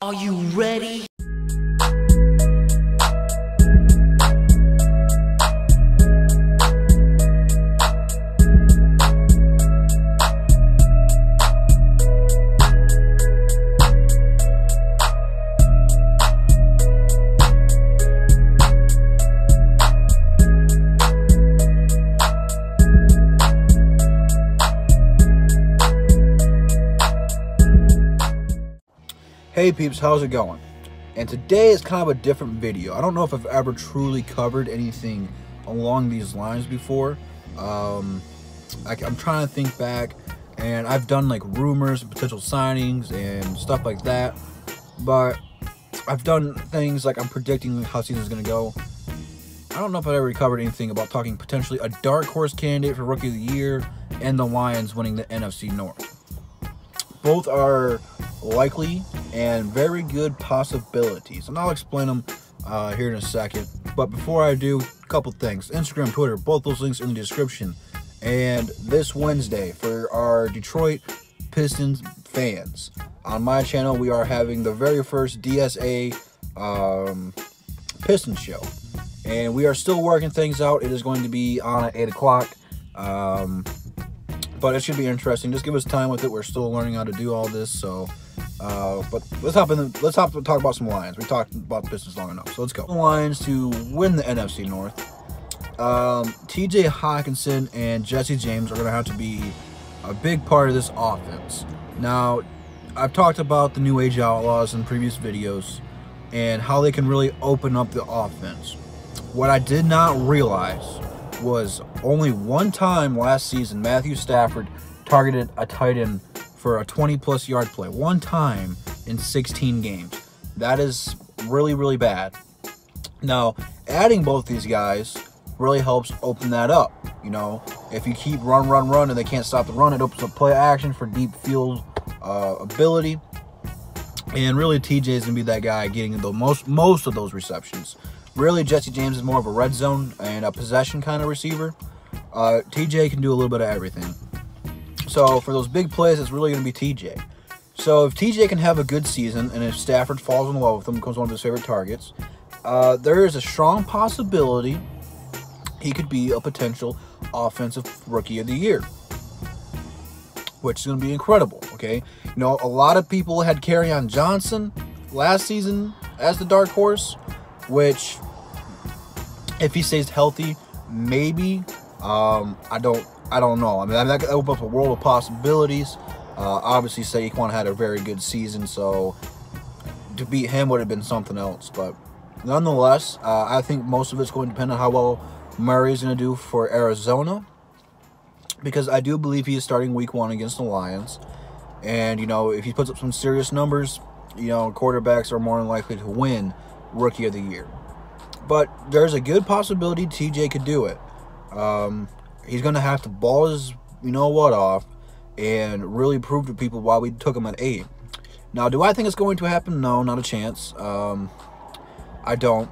Are you ready? Hey peeps, how's it going? And today is kind of a different video. I don't know if I've ever truly covered anything along these lines before. I'm trying to think back, and I've done like rumors, potential signings, and stuff like that. But I've done things like I'm predicting how season's gonna go. I don't know if I've ever covered anything about talking potentially a dark horse candidate for Rookie of the Year and the Lions winning the NFC North. Both are likely and very good possibilities, and I'll explain them here in a second. But before I do, a couple things. Instagram, Twitter, both those links are in the description. And this Wednesday, for our Detroit Pistons fans, on my channel we are having the very first DSA Pistons show, and we are still working things out. It is going to be on at 8 o'clock. But it should be interesting. Just give us time with it. We're still learning how to do all this. So, but let's hop to talk about some Lions. We talked about the Pistons long enough, so let's go. The Lions to win the NFC North. TJ Hockenson and Jesse James are going to have to be a big part of this offense. Now, I've talked about the New Age Outlaws in previous videos and how they can really open up the offense. What I did not realize was only one time last season Matthew Stafford targeted a tight end for a 20-plus yard play. One time in 16 games. That is really, really bad. Now, adding both these guys really helps open that up. You know, if you keep run, and they can't stop the run, it opens up play action for deep field ability. And really, TJ is going to be that guy getting the most of those receptions. Really, Jesse James is more of a red zone and a possession kind of receiver. TJ can do a little bit of everything. So for those big plays, it's really going to be TJ. So if TJ can have a good season, and if Stafford falls in love with him, becomes one of his favorite targets, there is a strong possibility he could be a potential offensive Rookie of the Year, which is going to be incredible. Okay, you know, a lot of people had Kerryon Johnson last season as the dark horse, which, if he stays healthy, maybe. I don't know. I mean, that could open up a world of possibilities. Obviously, Saquon had a very good season, so to beat him would have been something else. But nonetheless, I think most of it's going to depend on how well Murray is going to do for Arizona, because I do believe he is starting Week 1 against the Lions. And, you know, if he puts up some serious numbers, you know, quarterbacks are more than likely to win Rookie of the Year. But there's a good possibility TJ could do it. He's going to have to ball his off and really prove to people why we took him at 8. Now, do I think it's going to happen? No, not a chance. I don't.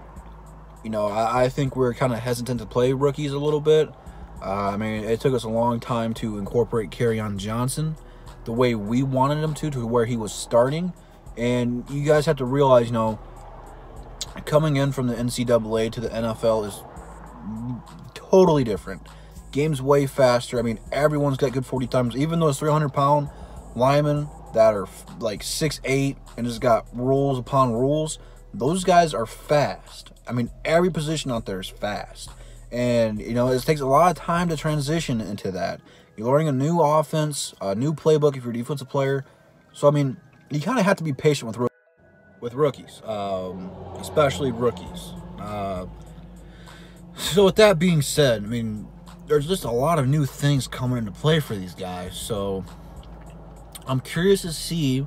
You know, I think we're kind of hesitant to play rookies a little bit. I mean, it took us a long time to incorporate Kerryon Johnson the way we wanted him to where he was starting. And you guys have to realize, you know, coming in from the NCAA to the NFL is totally different. Game's way faster. I mean, everyone's got good 40 times. Even those 300-pound linemen that are like 6'8" and just got rules upon rules, those guys are fast. I mean, every position out there is fast. And, you know, it takes a lot of time to transition into that. You're learning a new offense, a new playbook if you're a defensive player. So, I mean, you kind of have to be patient with rookies, especially rookies. So with that being said, I mean, there's just a lot of new things coming into play for these guys. So I'm curious to see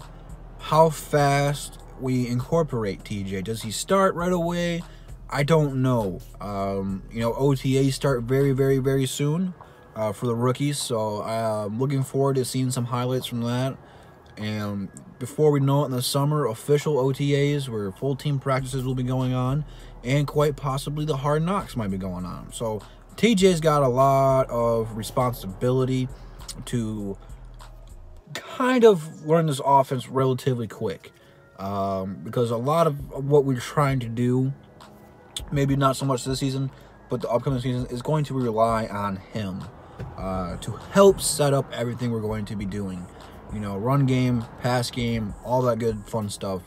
how fast we incorporate TJ. Does he start right away? I don't know. You know, OTAs start very, very, very soon for the rookies. So I'm looking forward to seeing some highlights from that. And before we know it, in the summer, official OTAs where full team practices will be going on, and quite possibly the hard knocks might be going on. So TJ's got a lot of responsibility to kind of learn this offense relatively quick. because a lot of what we're trying to do, maybe not so much this season, but the upcoming season, is going to rely on him to help set up everything we're going to be doing. You know, run game, pass game, all that good fun stuff.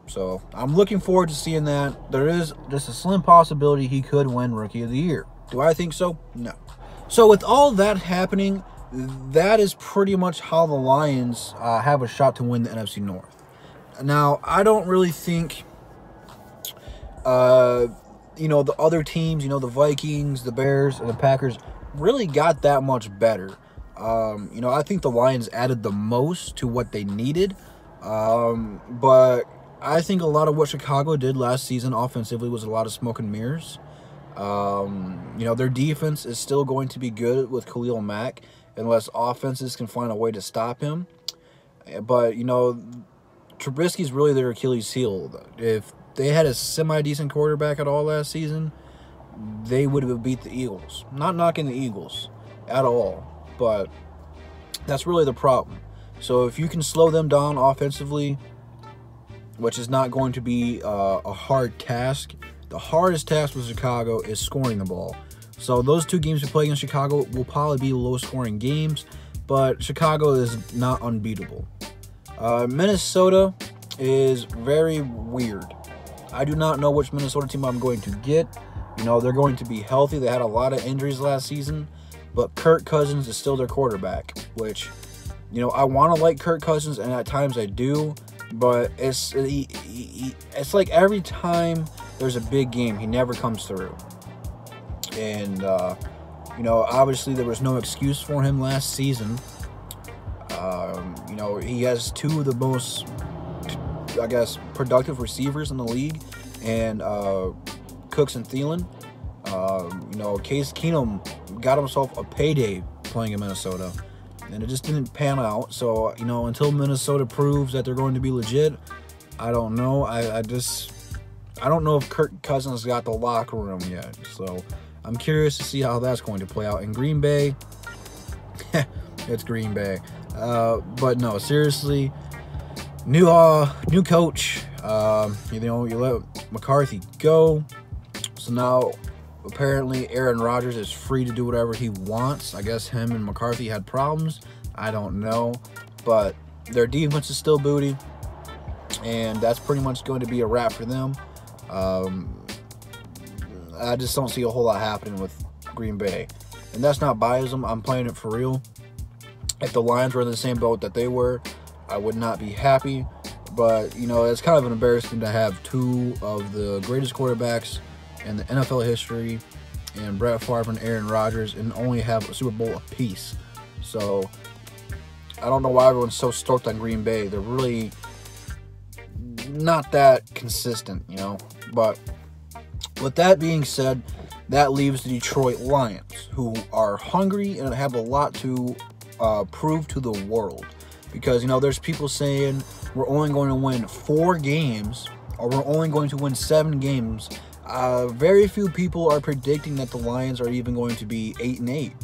So I'm looking forward to seeing that. There is just a slim possibility he could win Rookie of the Year. Do I think so? No. So with all that happening, that is pretty much how the Lions have a shot to win the NFC North. Now, I don't really think, you know, the other teams, you know, the Vikings, the Bears, and the Packers really got that much better. You know, I think the Lions added the most to what they needed. But I think a lot of what Chicago did last season offensively was a lot of smoke and mirrors. You know, their defense is still going to be good with Khalil Mack unless offenses can find a way to stop him. But, you know, Trubisky's really their Achilles heel. If they had a semi-decent quarterback at all last season, they would have beat the Eagles. Not knocking the Eagles at all, but that's really the problem. So if you can slow them down offensively, which is not going to be a hard task, the hardest task with Chicago is scoring the ball. So those two games we play against Chicago will probably be low-scoring games, but Chicago is not unbeatable. Minnesota is very weird. I do not know which Minnesota team I'm going to get. You know, they're going to be healthy. They had a lot of injuries last season, but Kirk Cousins is still their quarterback, which, you know, I want to like Kirk Cousins, and at times I do, but it's like every time there's a big game, he never comes through. And, you know, obviously there was no excuse for him last season. You know, he has two of the most, I guess, productive receivers in the league, and Cooks and Thielen. You know, Case Keenum got himself a payday playing in Minnesota, and it just didn't pan out. So, you know, until Minnesota proves that they're going to be legit, I don't know. I don't know if Kirk Cousins got the locker room yet. So I'm curious to see how that's going to play out in Green Bay. It's Green Bay. But no, seriously, new coach. You know, you let McCarthy go. So now apparently Aaron Rodgers is free to do whatever he wants. I guess him and McCarthy had problems. I don't know. But their defense is still booty, and that's pretty much going to be a wrap for them. I just don't see a whole lot happening with Green Bay. And that's not biasm. I'm playing it for real. If the Lions were in the same boat that they were, I would not be happy. But, you know, it's kind of an embarrassment to have two of the greatest quarterbacks in the NFL history, and Brett Favre and Aaron Rodgers, and only have a Super Bowl apiece. So I don't know why everyone's so stoked on Green Bay. They're really not that consistent, you know. But with that being said, that leaves the Detroit Lions, who are hungry and have a lot to prove to the world. Because, you know, there's people saying we're only going to win 4 games, or we're only going to win 7 games. Very few people are predicting that the Lions are even going to be 8-8.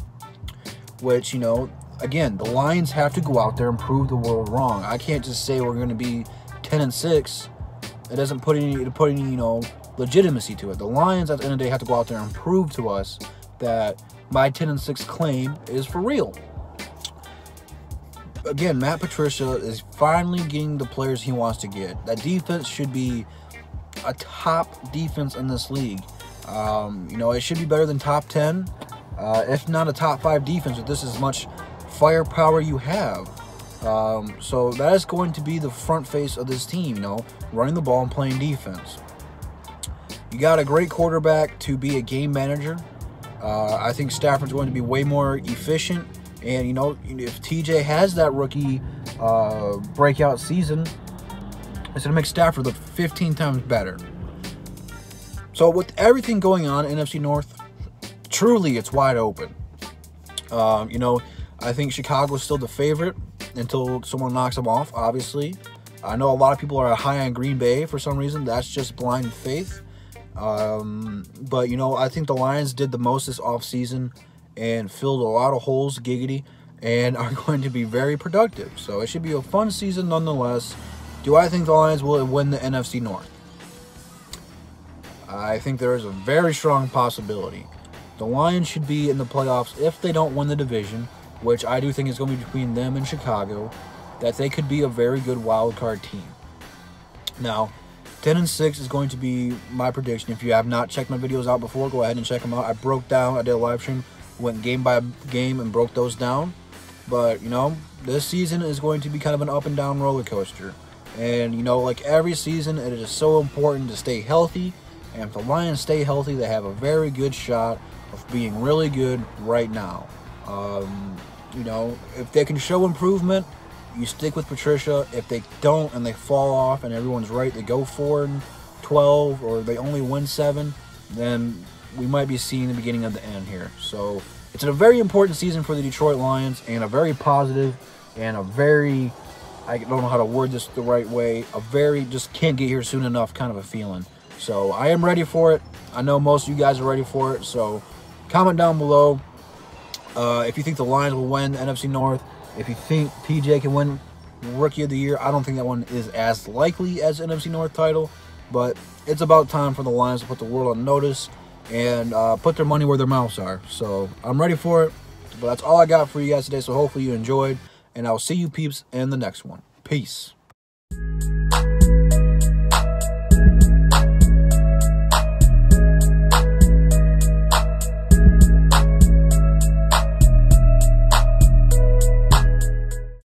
Which, you know, again, the Lions have to go out there and prove the world wrong. I can't just say we're going to be 10-6. It doesn't put any, you know, legitimacy to it. The Lions, at the end of the day, have to go out there and prove to us that my 10-6 claim is for real. Again, Matt Patricia is finally getting the players he wants to get. That defense should be a top defense in this league. You know, it should be better than top 10, if not a top 5 defense with this as much firepower you have. So that is going to be the front face of this team, you know, running the ball and playing defense. You got a great quarterback to be a game manager. I think Stafford's going to be way more efficient. And, you know, if TJ has that rookie breakout season, it's going to make Stafford look 15 times better. So with everything going on in NFC North, truly it's wide open. You know, I think Chicago's still the favorite until someone knocks them off, obviously. I know a lot of people are high on Green Bay for some reason. That's just blind faith. But, you know, I think the Lions did the most this offseason and filled a lot of holes, giggity, and are going to be very productive. So it should be a fun season nonetheless. Do I think the Lions will win the NFC North? I think there is a very strong possibility. The Lions should be in the playoffs if they don't win the division, which I do think is going to be between them and Chicago, that they could be a very good wild card team. Now, 10-6 is going to be my prediction. If you have not checked my videos out before, go ahead and check them out. I did a live stream, went game by game and broke those down. But, you know, this season is going to be kind of an up and down roller coaster. And, you know, like every season, it is so important to stay healthy. And if the Lions stay healthy, they have a very good shot of being really good right now. You know, if they can show improvement, you stick with Patricia. If they don't and they fall off and everyone's right to go 4-12 or they only win 7, then we might be seeing the beginning of the end here. So it's a very important season for the Detroit Lions, and a very positive and a very, I don't know how to word this the right way, a very just can't get here soon enough kind of a feeling. So I am ready for it. I know most of you guys are ready for it. So comment down below if you think the Lions will win the NFC North. If you think PJ can win Rookie of the Year, I don't think that one is as likely as the NFC North title. But it's about time for the Lions to put the world on notice and put their money where their mouths are. So I'm ready for it. But that's all I got for you guys today. So hopefully you enjoyed. And I'll see you peeps in the next one. Peace.